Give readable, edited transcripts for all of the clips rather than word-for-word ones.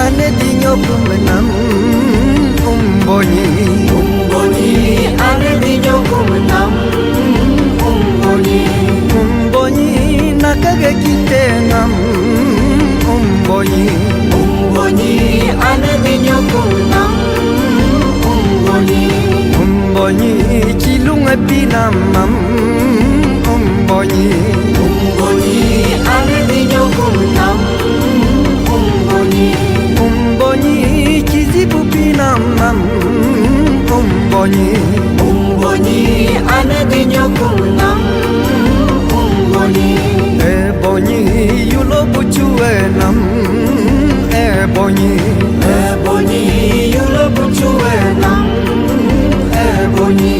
ane dinyo kumenam umboni ane dinyo kumenam umboni nakage kite nam umboni ane dinyo kumenam umboni kilunga pinam umboni ane dinyo kumenam umboni kizibu pinam umboni ane dinyo kumenam eboni yulo buchue nam eboni yulo buchue nam eboni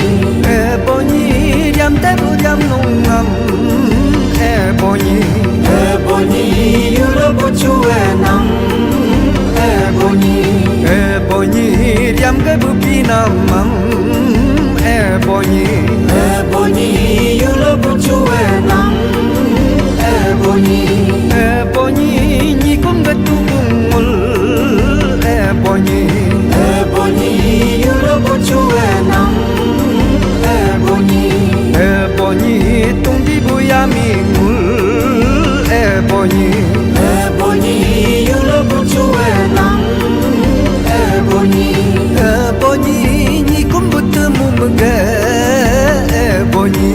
diam tebu diam nungam eboni yulo buchue nam eboni diam ke bupinam eboni yulo buchue nam eboni ni kum gatungul eboni yulo buchue nam eboni tungdi buyamingul eboni yulo buchue nam eboni ni kum butemu mge eboni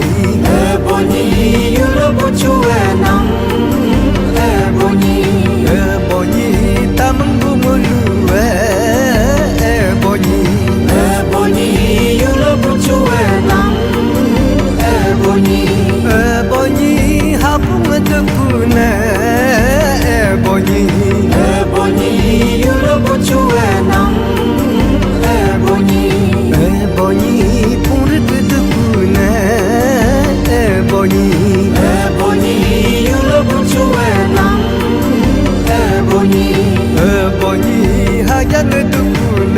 yulo buchue nam eboni tamanggu mulu eboni yulo buchue nam eboni hapung tekune eboni yulo buchue nam eboni pur tekune eboni yulo buchue nam eboni hajan tekune